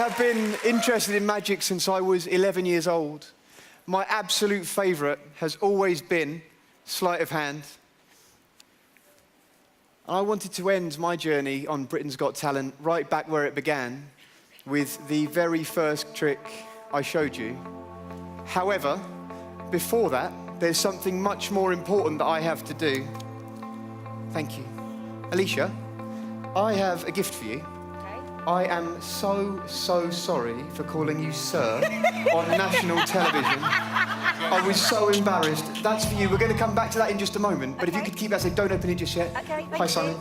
have been interested in magic since I was 11 years old. My absolute favourite has always been sleight of hand. I wanted to end my journey on Britain's Got Talent right back where it began, with the very first trick I showed you. However, before that, there's something much more important that I have to do. Thank you. Alicia, I have a gift for you. I am so sorry for calling you sir on national television. I was so embarrassed. That's for you. We're going to come back to that in just a moment. But if you could keep that safe, don't open it just yet. Okay, Hi, Simon.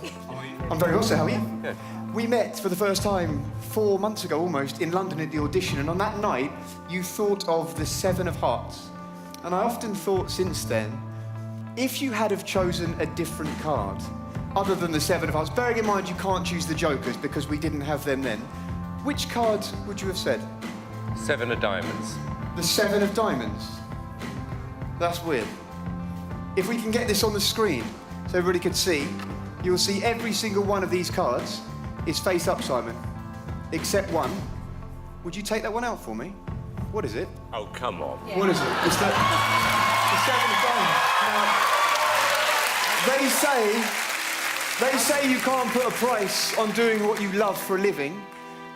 I'm very well, sir. How are you? Good. We met for the first time 4 months ago, almost, in London at the audition. And on that night, you thought of the 7 of Hearts. And I often thought since then, if you had have chosen a different card, other than the 7 of Hearts, bearing in mind you can't choose the Jokers because we didn't have them then, which card would you have said? 7 of Diamonds. The 7 of Diamonds. That's weird. If we can get this on the screen so everybody can see, you'll see every single one of these cards is face up, Simon, except one. Would you take that one out for me? What is it? Oh, come on. Yeah. What is it? It's the 7 of Diamonds. Now, they say you can't put a price on doing what you love for a living,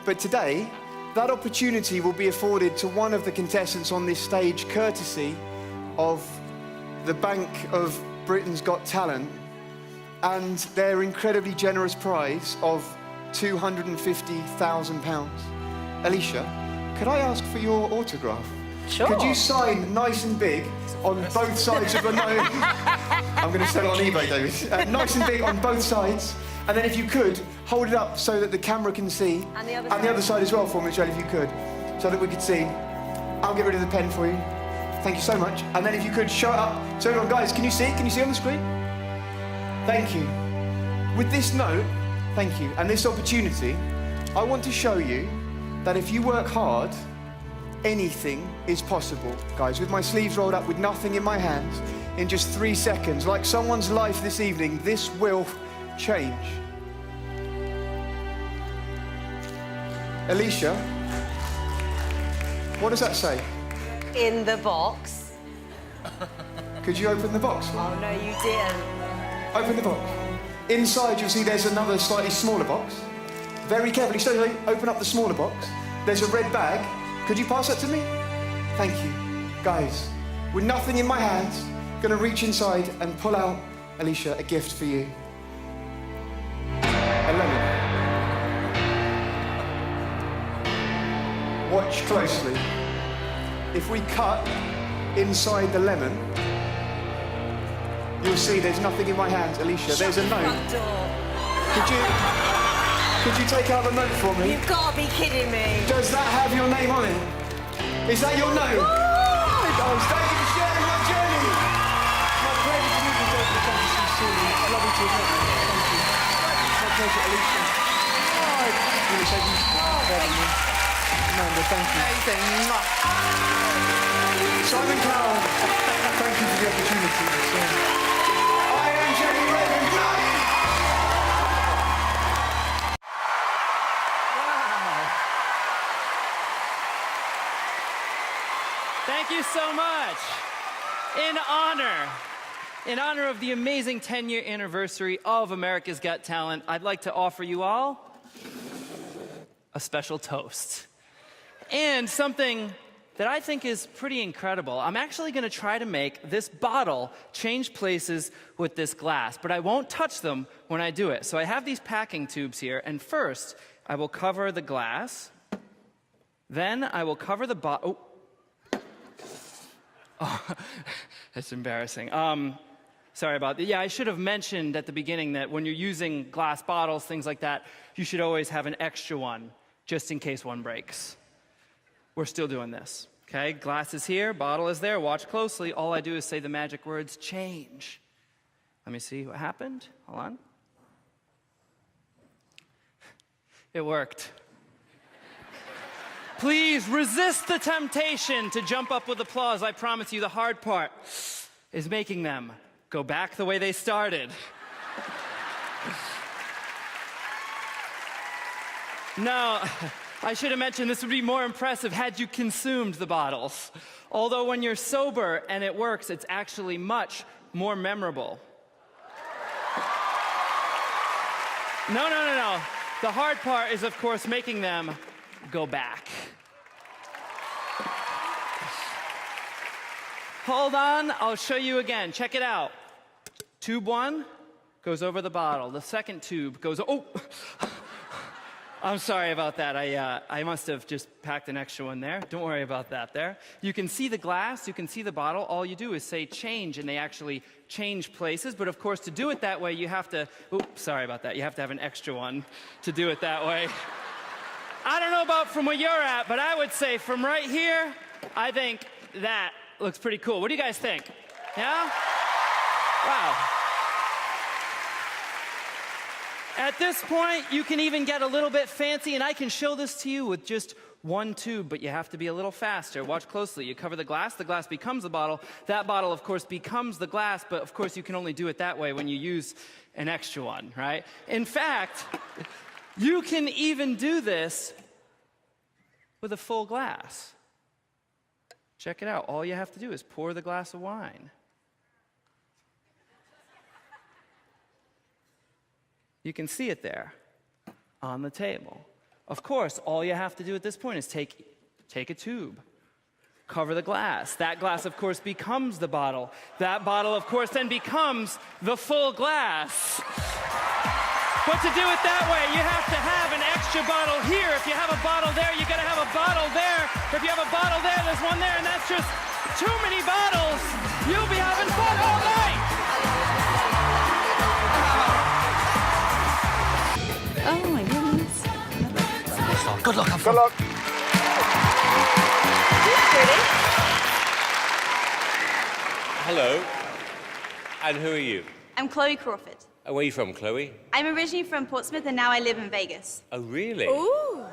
but today, that opportunity will be afforded to one of the contestants on this stage, courtesy of the Bank of Britain's Got Talent, and their incredibly generous prize of £250,000. Alicia, could I ask for your autograph? Sure. Could you sign nice and big on both sides of the note? I'm going to sell it on eBay, David. Nice and big on both sides. And then if you could, hold it up so that the camera can see. And the other side as well for me, Joel, if you could. So that we could see. I'll get rid of the pen for you. Thank you so much. And then if you could, show it up. So everyone, guys, can you see? Can you see on the screen? Thank you. With this note, thank you, and this opportunity, I want to show you that if you work hard, anything is possible, guys. With my sleeves rolled up, with nothing in my hands, in just 3 seconds, like someone's life this evening, this will change. Alicia, what does that say? In the box. Could you open the box? Oh, no, you didn't. Open the box. Inside, you'll see there's another slightly smaller box. Very carefully, slowly open up the smaller box. There's a red bag. Could you pass that to me? Thank you. Guys, with nothing in my hands, gonna reach inside and pull out, Alicia, a gift for you. A lemon. Watch closely. If we cut inside the lemon, you'll see there's nothing in my hands, Alicia. There's a note. Could you take out the note for me? You've got to be kidding me. Does that have your name on it? Is that your note? Oh, thank you for sharing my journey. My pleasure to meet you, David. Thank you sincerely. I love you too. Thank you. My pleasure, Alicia. Really, thank you. Amanda, thank you. Simon Cowell, thank you for the opportunity. I am Jamie Raven. Thank you so much. In honor of the amazing 10-year anniversary of America's Got Talent, I'd like to offer you all a special toast. And something that I think is pretty incredible. I'm actually gonna try to make this bottle change places with this glass, but I won't touch them when I do it. So I have these packing tubes here, and first, I will cover the glass. Then I will cover the bottle. Oh, that's embarrassing. Sorry about that. Yeah, I should have mentioned at the beginning that when you're using glass bottles, things like that, you should always have an extra one, just in case one breaks. We're still doing this, okay? Glass is here, bottle is there, watch closely. All I do is say the magic words, change. Let me see what happened. Hold on. It worked. Please resist the temptation to jump up with applause. I promise you the hard part is making them go back the way they started. No, I should have mentioned this would be more impressive had you consumed the bottles. Although when you're sober and it works, it's actually much more memorable. No. The hard part is, of course, making them go back. Hold on, I'll show you again. Check it out. Tube 1 goes over the bottle. The second tube goes, oh! I'm sorry about that. I must have just packed an extra one there. Don't worry about that there. You can see the glass, you can see the bottle. All you do is say change, and they actually change places. But of course, to do it that way, you have to, oops, sorry about that. You have to have an extra one to do it that way. I don't know about from where you're at, but I would say from right here, I think that looks pretty cool. What do you guys think? Yeah? Wow. At this point, you can even get a little bit fancy, and I can show this to you with just one tube, but you have to be a little faster. Watch closely. You cover the glass becomes the bottle. That bottle, of course, becomes the glass, but of course, you can only do it that way when you use an extra one, right? In fact, you can even do this with a full glass. Check it out. All you have to do is pour the glass of wine. You can see it there on the table. Of course, all you have to do at this point is take a tube, cover the glass. That glass, of course, becomes the bottle. That bottle, of course, then becomes the full glass. But to do it that way, you have to have an extra bottle here. If you have a bottle there, you gotta have a bottle there. If you have a bottle there, there's one there, and that's just too many bottles. You'll be having fun all night. Oh my goodness. Good luck, have fun. Good luck. Hello. And who are you? I'm Chloé Crawford. And where are you from, Chloe? I'm originally from Portsmouth and now I live in Vegas. Oh, really? Ooh.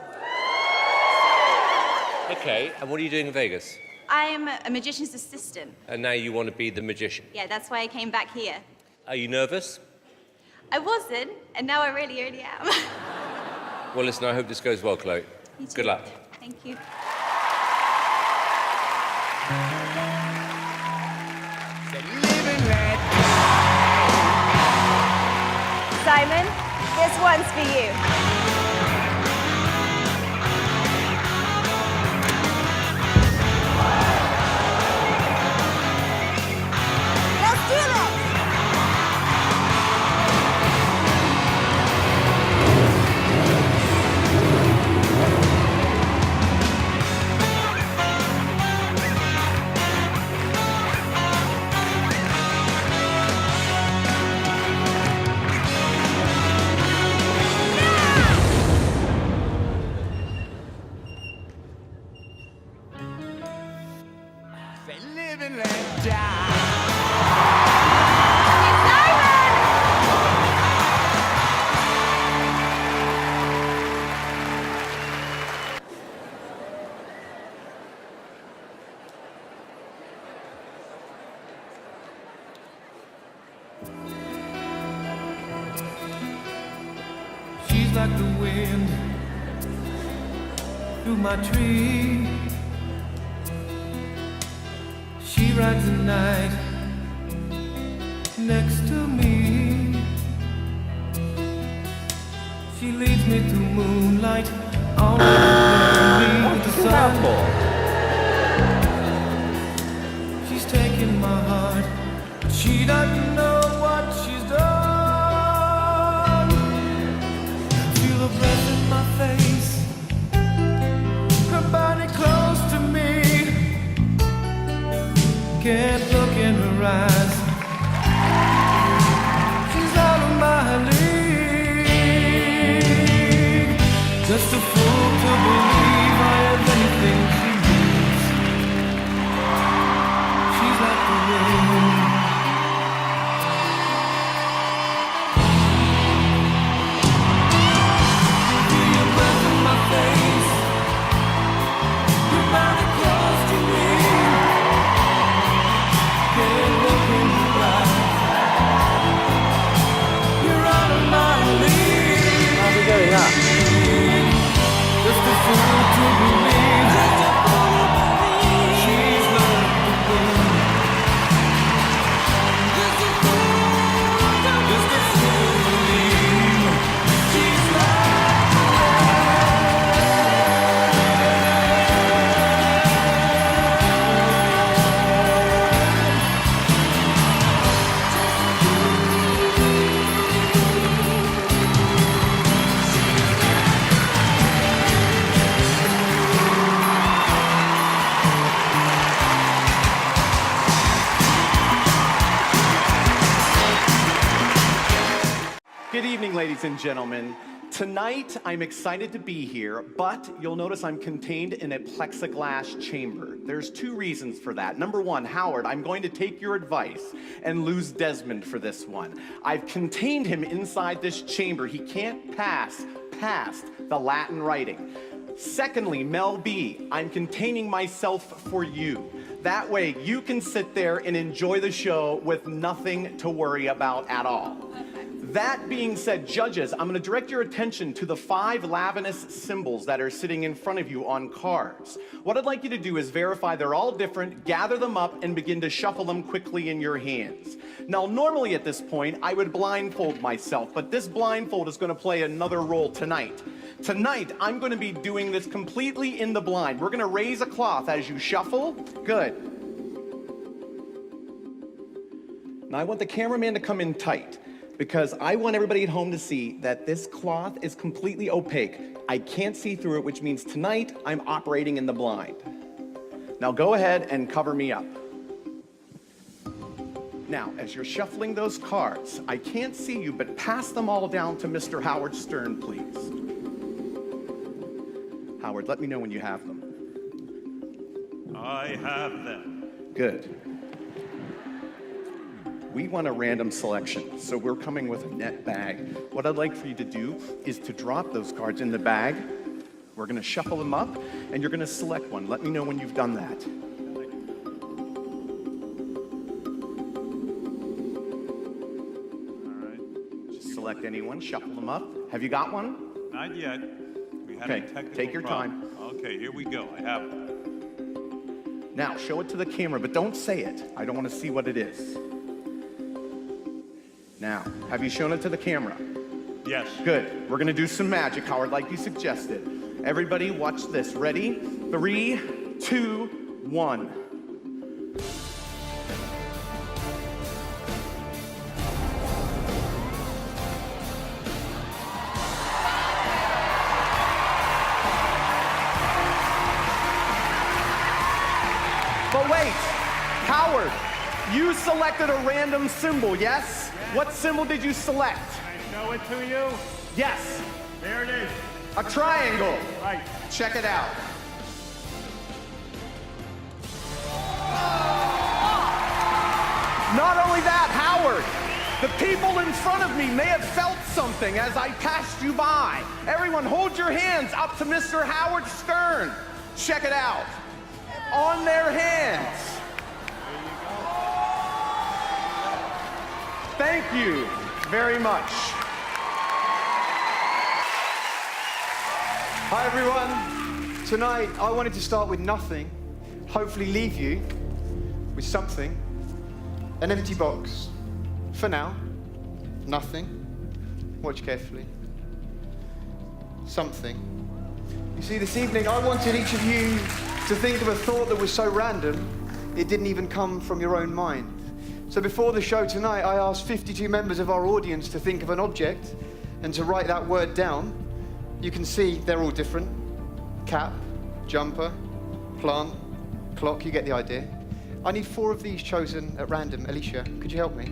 Okay, and what are you doing in Vegas? I'm a magician's assistant. And now you want to be the magician. Yeah, that's why I came back here. Are you nervous? I wasn't, and now I really am. Well, listen, I hope this goes well, Chloe. You too. Good luck. Thank you. Simon, this one's for you. Let's do this! She's like the wind through my tree. She rides the night next to me. She leads me through moonlight on the sun. She's taking my heart, but she doesn't know what she's done. Feel her breath in my face, her body close to me. Can't look in her eyes, she's out of my league. Just a fool to believe I have anything she needs. She's like the wind. Feel your breath in my face, your body close to me. Can't look in your eyes, you're out of my league. How's it going, that? ladies and gentlemen. Tonight, I'm excited to be here, but you'll notice I'm contained in a plexiglass chamber. There's two reasons for that. Number one, Howard, I'm going to take your advice and lose Desmond for this one. I've contained him inside this chamber. He can't pass past the Latin writing. Secondly, Mel B, I'm containing myself for you. That way, you can sit there and enjoy the show with nothing to worry about at all. That being said, judges, I'm going to direct your attention to the 5 Lavinus symbols that are sitting in front of you on cards. What I'd like you to do is verify they're all different, gather them up, and begin to shuffle them quickly in your hands. Now, normally at this point, I would blindfold myself, but this blindfold is going to play another role tonight. Tonight, I'm going to be doing this completely in the blind. We're going to raise a cloth as you shuffle. Good. Now, I want the cameraman to come in tight, because I want everybody at home to see that this cloth is completely opaque. I can't see through it, which means tonight I'm operating in the blind. Now go ahead and cover me up. Now, as you're shuffling those cards, I can't see you, but pass them all down to Mr. Howard Stern, please. Howard, let me know when you have them. I have them. Good. We want a random selection, so we're coming with a net bag. What I'd like for you to do is to drop those cards in the bag. We're going to shuffle them up, and you're going to select one. Let me know when you've done that. All right. Just select anyone, shuffle them up. Have you got one? Not yet. We had Okay, a technical take your problem. time. Okay, here we go. I have it. Now, show it to the camera, but don't say it. I don't want to see what it is. Now, have you shown it to the camera? Yes. Good. We're going to do some magic, Howard, like you suggested. Everybody, watch this. Ready? 3, 2, 1. But wait, Howard, you selected a random symbol, yes? What symbol did you select? Can I show it to you? Yes, There it is. a triangle. Right. Check it out. Not only that, Howard, the people in front of me may have felt something as I passed you by. Everyone, hold your hands up to Mr. Howard Stern. Check it out. On their hands. Thank you very much. Hi everyone. Tonight I wanted to start with nothing, hopefully leave you with something. An empty box. For now, nothing. Watch carefully. Something. You see, this evening I wanted each of you to think of a thought that was so random it didn't even come from your own mind. So before the show tonight, I asked 52 members of our audience to think of an object and to write that word down. You can see they're all different. Cap, jumper, plant, clock, you get the idea. I need 4 of these chosen at random. Alicia, could you help me?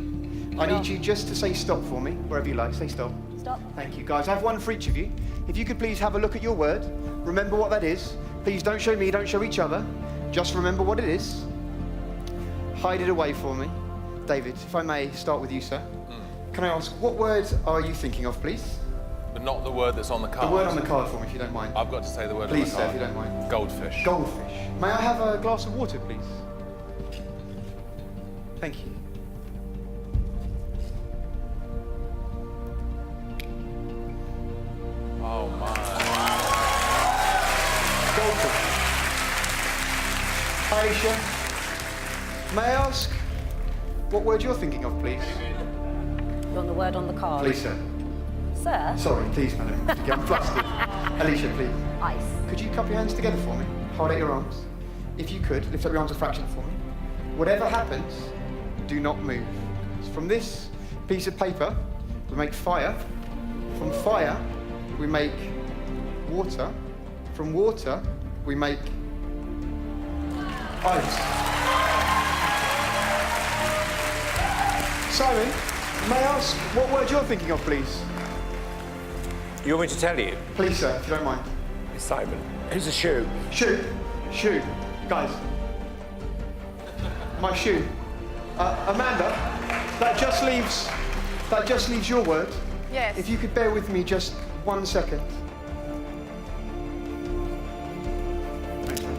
I need you just to say stop for me, wherever you like. Say stop. Stop. Thank you, guys. I have one for each of you. If you could please have a look at your word, remember what that is. Please don't show me, don't show each other. Just remember what it is. Hide it away for me. David, if I may start with you, sir. Can I ask, what word are you thinking of, please? But not the word that's on the card. The word on the card for me, if you don't mind. I've got to say the word Please, on the sir, card. if you don't mind. Goldfish. Goldfish. May I have a glass of water, please? Thank you. Oh my. Goldfish. Hi, Alicia. May I ask what word you're thinking of, please? You want the word on the card? Please, sir. Sir? Sorry, please, madam. I'm flustered. Alicia, please. Ice. Could you cup your hands together for me? Hold out your arms. If you could, lift up your arms a fraction for me. Whatever happens, do not move. From this piece of paper, we make fire. From fire, we make water. From water, we make ice. Simon, may I ask what word you're thinking of, please? You want me to tell you? Please, sir, if you don't mind. Simon, who's a shoe? Shoe. Shoe. Guys. My shoe. Amanda, that just leaves your word. Yes. If you could bear with me just 1 second. Thanks, man.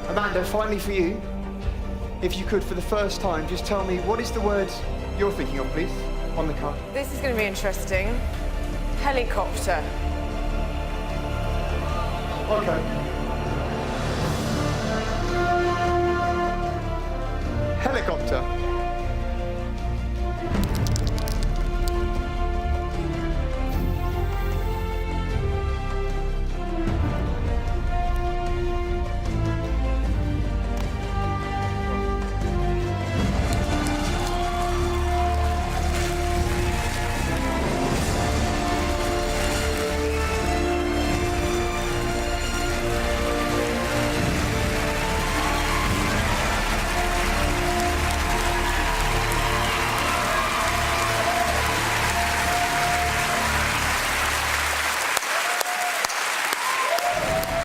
Amanda, finally for you, if you could, for the first time, just tell me, what is the word you're thinking of, please, on the card? This is going to be interesting. Helicopter. Okay.